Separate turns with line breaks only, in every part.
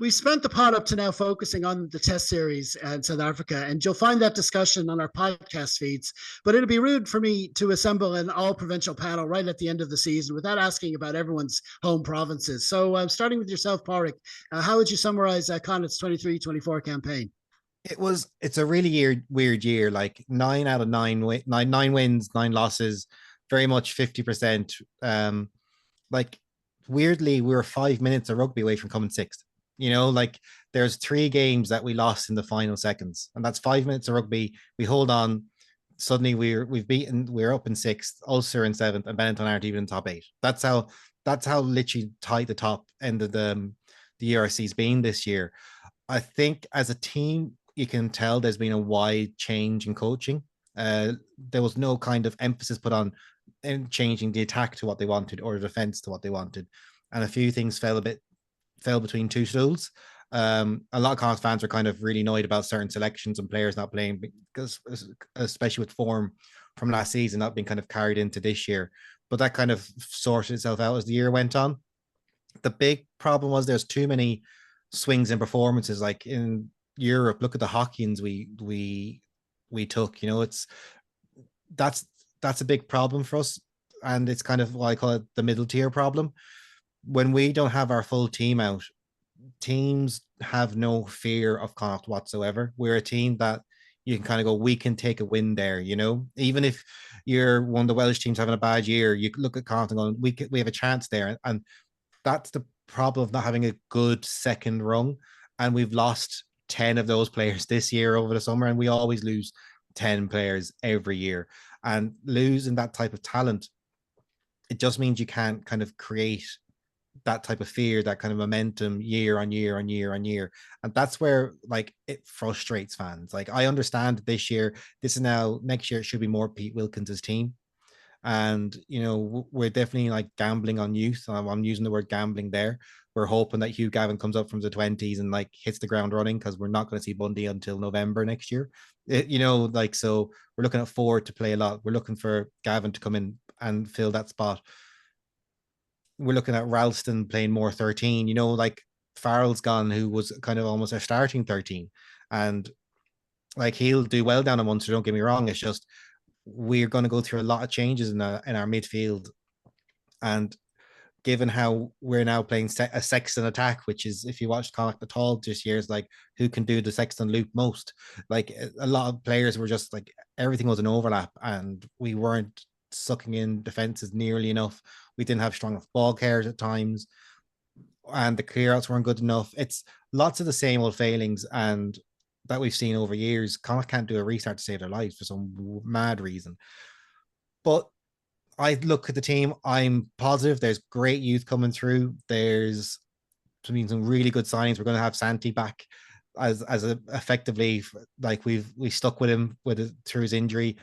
We spent the pod up to now focusing on the Test series in South Africa, and you'll find that discussion on our podcast feeds. But it'd be rude for me to assemble an all-provincial panel right at the end of the season without asking about everyone's home provinces. So, starting with yourself, Padraig, how would you summarize Connacht's 23-24 campaign?
It's a really weird year. Like 9 wins, 9 losses, very much 50%. Like weirdly, we were 5 minutes of rugby away from coming sixth. Like there's 3 games that we lost in the final seconds, and that's 5 minutes of rugby. We hold on. Suddenly we're up in sixth, Ulster in seventh, and Benetton aren't even in top eight. That's how literally tight the top end of the ERC's been this year. I think as a team, you can tell there's been a wide change in coaching. There was no kind of emphasis put on in changing the attack to what they wanted or the defense to what they wanted, and a few things fell between two stools. A lot of Connacht fans were kind of really annoyed about certain selections and players not playing because, especially with form from last season, not being kind of carried into this year. But that kind of sorted itself out as the year went on. The big problem was there's too many swings in performances. Like in Europe, look at the Hawkins we took. That's a big problem for us, and it's kind of what I call it the middle tier problem. When we don't have our full team out, teams have no fear of Connacht whatsoever. We're a team that you can kind of go, we can take a win there. Even if you're one of the Welsh teams having a bad year, you look at Connacht and go, we have a chance there, and that's the problem of not having a good second rung. And we've lost 10 of those players this year over the summer, and we always lose 10 players every year. And losing that type of talent, it just means you can't kind of create that type of fear, that kind of momentum year on year on year on year. And that's where like it frustrates fans. Like I understand this year, next year it should be more Pete Wilkins' team. And we're definitely like gambling on youth. I'm using the word gambling there. We're hoping that Hugh Gavin comes up from the 20s and like hits the ground running, because we're not going to see Bundy until November next year. So we're looking at Ford to play a lot. We're looking for Gavin to come in and fill that spot. We're looking at Ralston playing more 13. Like Farrell's gone, who was kind of almost a starting 13, and like he'll do well down in Munster. Don't get me wrong. It's just we're going to go through a lot of changes in our midfield, and given how we're now playing a Sexton attack, which is, if you watch Connacht at all this year, is like who can do the Sexton loop most. Like a lot of players were just like everything was an overlap, and we weren't sucking in defenses nearly enough. We didn't have strong enough ball carriers at times, and the clearouts weren't good enough. It's lots of the same old failings, and that we've seen over years. Connacht can't do a restart to save their lives for some mad reason. But I look at the team, I'm positive. There's great youth coming through. There's some really good signings. We're going to have Santi back as effectively, like we stuck with him through his injury.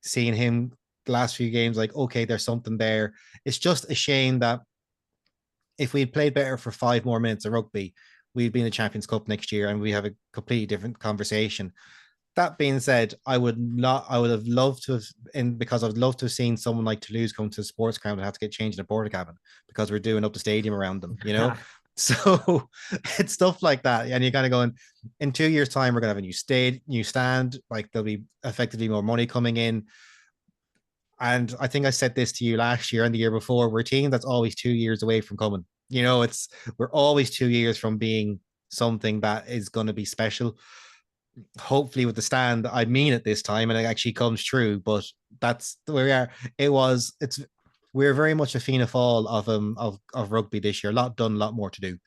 Seeing him the last few games, like, okay, there's something there. It's just a shame that if we'd played better for 5 more minutes of rugby, we'd be in the Champions Cup next year and we have a completely different conversation. That being said, I would have loved to have, because I would love to have seen someone like Toulouse come to the sports ground and have to get changed in a porta cabin because we're doing up the stadium around them, So it's stuff like that. And you're kind of going, in 2 years' time, we're going to have a new stand, like there'll be effectively more money coming in. And I think I said this to you last year and the year before, we're a team that's always 2 years away from coming. We're always 2 years from being something that is going to be special. Hopefully with the stand, I mean it this time and it actually comes true, but that's where we are. We're very much a Fianna Fáil of rugby this year. A lot done, a lot more to do.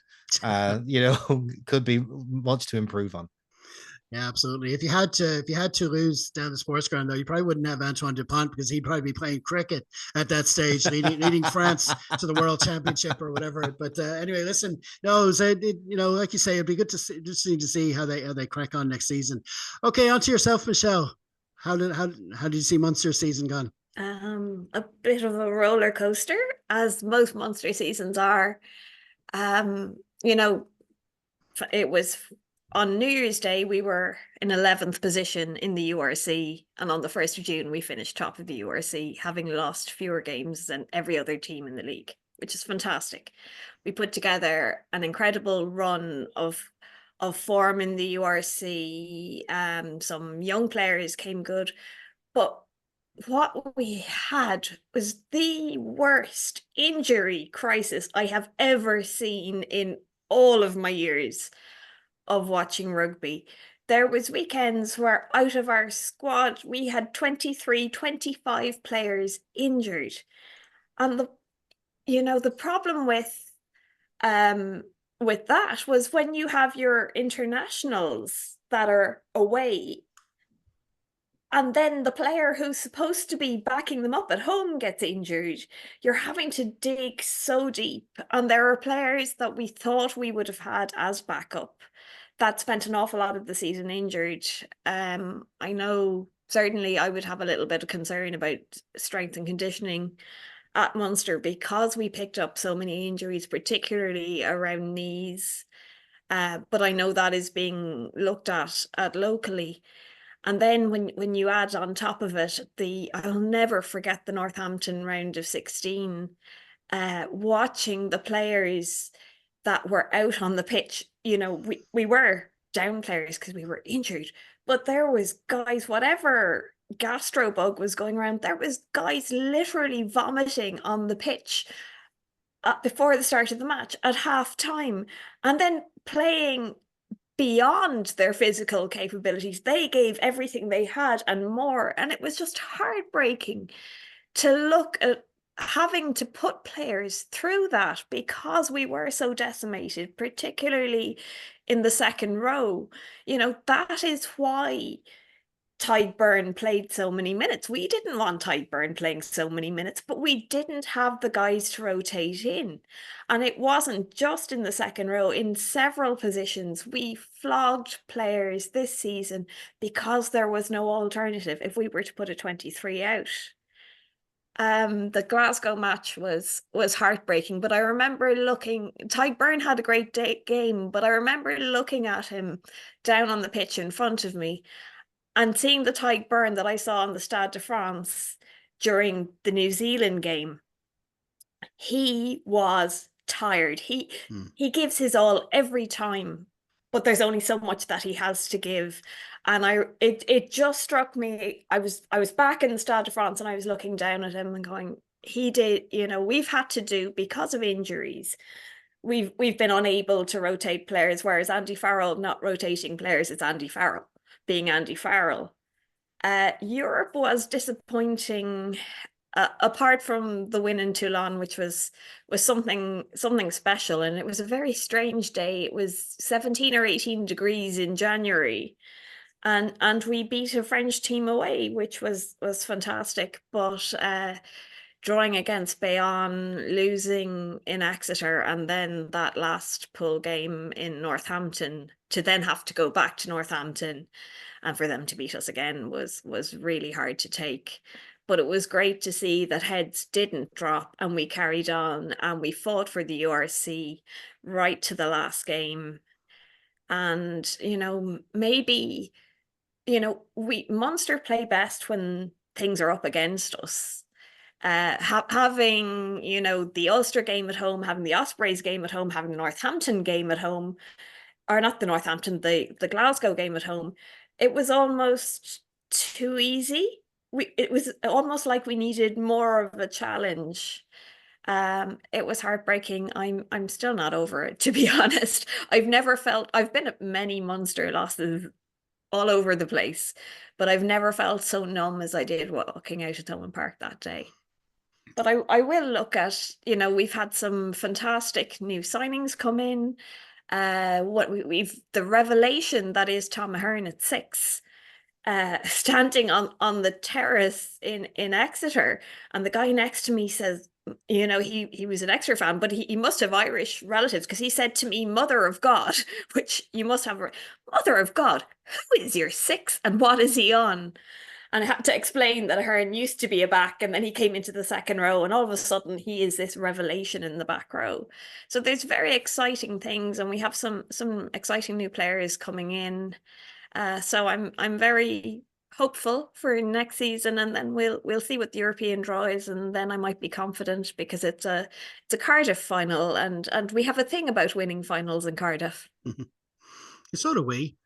Could be much to improve on.
Yeah, absolutely. If you had to lose down the sports ground, though, you probably wouldn't have Antoine Dupont because he'd probably be playing cricket at that stage, leading France to the World Championship or whatever. But anyway, listen, no, like you say, it'd be good to see how they crack on next season. Okay, on to yourself, Michelle. How did you see Munster's season gone?
A bit of a roller coaster, as most Munster seasons are. It was. On New Year's Day, we were in 11th position in the URC, and on the 1st of June, we finished top of the URC, having lost fewer games than every other team in the league. which is fantastic. We put together an incredible run of form in the URC. Some young players came good, but what we had was the worst injury crisis I have ever seen in all of my years of watching rugby. There was weekends where out of our squad, we had 23, 25 players injured. And the problem with that was when you have your internationals that are away, and then the player who's supposed to be backing them up at home gets injured, you're having to dig so deep. And there are players that we thought we would have had as backup that spent an awful lot of the season injured. I know certainly I would have a little bit of concern about strength and conditioning at Munster because we picked up so many injuries, particularly around knees. But I know that is being looked at locally. And then when you add on top of it, I'll never forget the Northampton round of 16, watching the players that were out on the pitch. We were down players because we were injured, but there was guys, whatever gastro bug was going around, there was guys literally vomiting on the pitch before the start of the match at half time, and then playing beyond their physical capabilities. They gave everything they had and more, and it was just heartbreaking to look at having to put players through that because we were so decimated, particularly in the second row. That is why Tobin played so many minutes. We didn't want Tobin playing so many minutes, but we didn't have the guys to rotate in. And it wasn't just in the second row. In several positions, we flogged players this season because there was no alternative if we were to put a 23 out. The Glasgow match was heartbreaking, but I remember Tobin had a great game, but I remember looking at him down on the pitch in front of me and seeing the Tobin that I saw on the Stade de France during the New Zealand game. He was tired. He gives his all every time, but there's only so much that he has to give. And it just struck me. I was back in the Stade de France and I was looking down at him and going, he did, we've had to do, because of injuries, we've been unable to rotate players, whereas Andy Farrell not rotating players, it's Andy Farrell being Andy Farrell. Europe was disappointing, apart from the win in Toulon, which was something special, and it was a very strange day. It was 17 or 18 degrees in January, and we beat a French team away, which was fantastic. But drawing against Bayonne, losing in Exeter, and then that last pool game in Northampton, to then have to go back to Northampton and for them to beat us again was really hard to take. But it was great to see that heads didn't drop and we carried on and we fought for the URC right to the last game. And, maybe, Munster play best when things are up against us. Having, the Ulster game at home, having the Ospreys game at home, having the Northampton game at home, or not the Northampton, the Glasgow game at home, it was almost too easy. It was almost like we needed more of a challenge. It was heartbreaking. I'm still not over it, to be honest. I've been at many Munster losses all over the place, but I've never felt so numb as I did walking out of Tobin Park that day. But I will look at, we've had some fantastic new signings come in. We've the revelation that is Tom Ahern at 6, standing on the terrace in Exeter, and the guy next to me says, he was an Exeter fan, but he must have Irish relatives, because he said to me, "Mother of God," which you must have. Mother of God, who is your 6 and what is he on? And I had to explain that Ahern used to be a back, and then he came into the second row, and all of a sudden he is this revelation in the back row. So there's very exciting things, and we have some exciting new players coming in. So I'm very hopeful for next season, and then we'll see what the European draw is, and then I might be confident, because it's a Cardiff final, and we have a thing about winning finals in Cardiff.
So do we.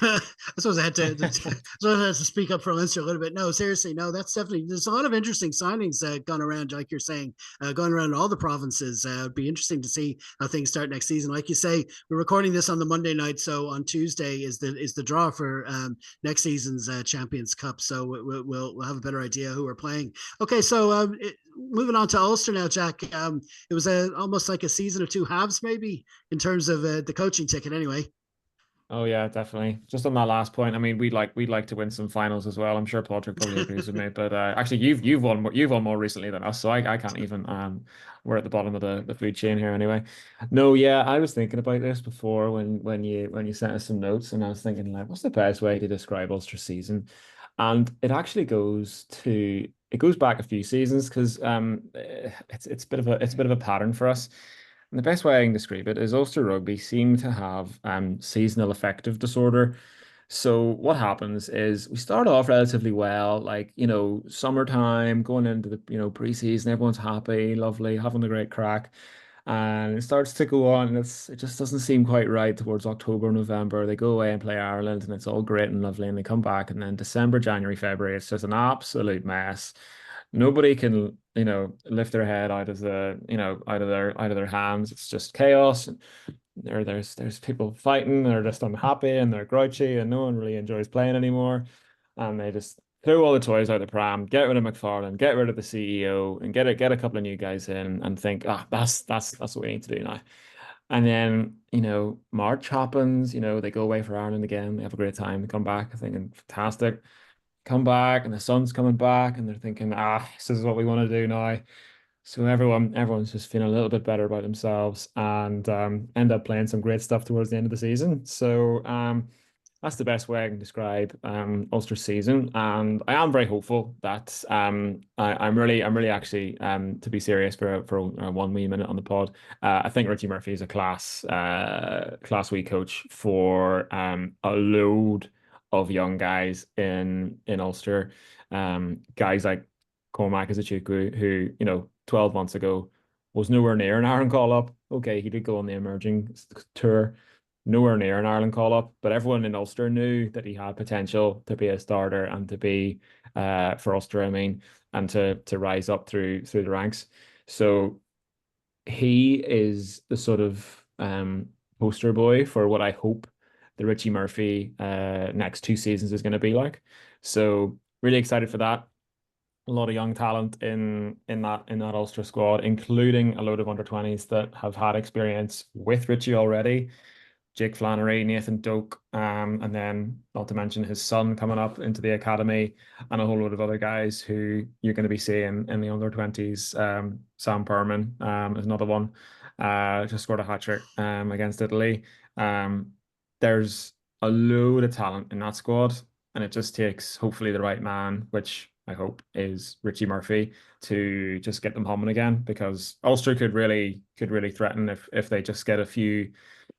I suppose I had to speak up for Leinster a little bit. No, seriously, no, that's definitely, there's a lot of interesting signings gone around, like you're saying, going around all the provinces. It'd be interesting to see how things start next season. Like you say, we're recording this on the Monday night, so on Tuesday is the draw for next season's Champions Cup. So we'll have a better idea who we're playing. Okay, so moving on to Ulster now, Jack. It was almost like a season of two halves, maybe, in terms of the coaching ticket, anyway.
Oh yeah, definitely. Just on that last point, I mean, we'd like to win some finals as well. I'm sure Padraig probably agrees with me, but actually, you've won more recently than us, so I can't even. We're at the bottom of the food chain here anyway. No, yeah, I was thinking about this before when you sent us some notes, and I was thinking, like, what's the best way to describe Ulster season? And it actually goes back a few seasons, because it's a bit of a pattern for us. And the best way I can describe it is Ulster Rugby seem to have seasonal affective disorder. So what happens is we start off relatively well, like, summertime, going into the, pre-season, everyone's happy, lovely, having a great crack. And it starts to go on, and it just doesn't seem quite right towards October, November. They go away and play Ireland, and it's all great and lovely, and they come back, and then December, January, February, it's just an absolute mess. Nobody can, lift their head out of their hands. It's just chaos. There's people fighting, they're just unhappy and they're grouchy, and no one really enjoys playing anymore. And they just throw all the toys out the pram, get rid of McFarlane, get rid of the CEO, and get a couple of new guys in, and think, that's what we need to do now. And then, March happens, they go away for Ireland again, they have a great time, they come back thinking, fantastic. Come back, and the sun's coming back, and they're thinking, this is what we want to do now. So everyone's just feeling a little bit better about themselves, and end up playing some great stuff towards the end of the season. So that's the best way I can describe Ulster's season, and I am very hopeful that I'm really actually, to be serious for 1 wee minute on the pod, I think Richie Murphy is a class wee coach for a load of young guys in Ulster, guys like Cormac Izuchukwu, who 12 months ago was nowhere near an Ireland call-up. Okay, he did go on the emerging tour, nowhere near an Ireland call-up, but everyone in Ulster knew that he had potential to be a starter and to be for Ulster, I mean, and to rise up through the ranks. So he is the sort of poster boy for what I hope the Richie Murphy next 2 seasons is going to be like. So really excited for that. A lot of young talent in that Ulster squad, including a load of under-20s that have had experience with Richie already. Jake Flannery, Nathan Doak, and then not to mention his son coming up into the academy, and a whole load of other guys who you're going to be seeing in the under-20s. Sam Perman is another one. Just scored a hat-trick against Italy. There's a load of talent in that squad, and it just takes hopefully the right man, which I hope is Richie Murphy, to just get them humming again, because Ulster could really threaten if they just get a few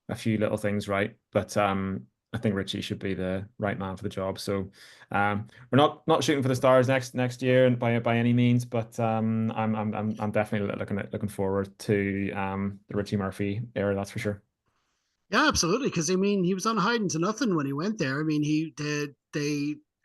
little things right. But I think Richie should be the right man for the job. So we're not shooting for the stars next year by any means, but I'm definitely looking forward to the Richie Murphy era, that's for sure.
Yeah, absolutely. Because he was on hiding to nothing when he went there. I mean, he did.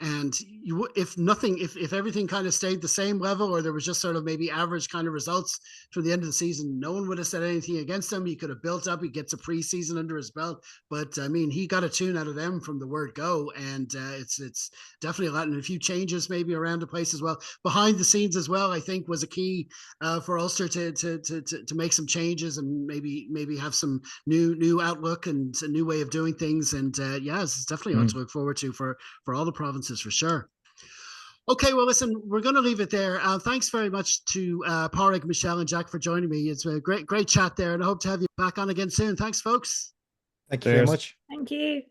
And if everything kind of stayed the same level, or there was just sort of maybe average kind of results for the end of the season, no one would have said anything against him. He could have built up. He gets a preseason under his belt, but I mean, he got a tune out of them from the word go, and it's definitely a lot. And a few changes maybe around the place as well, behind the scenes as well. I think was a key for Ulster to make some changes and maybe have some new outlook and a new way of doing things. And it's definitely what to look forward to for all the provinces, for sure. Okay, well, listen, we're going to leave it there. Thanks very much to Padraig, Michelle, and Jack for joining me. It's a great chat there, and I hope to have you back on again soon. Thanks, folks.
Thank you very much.
Thank you.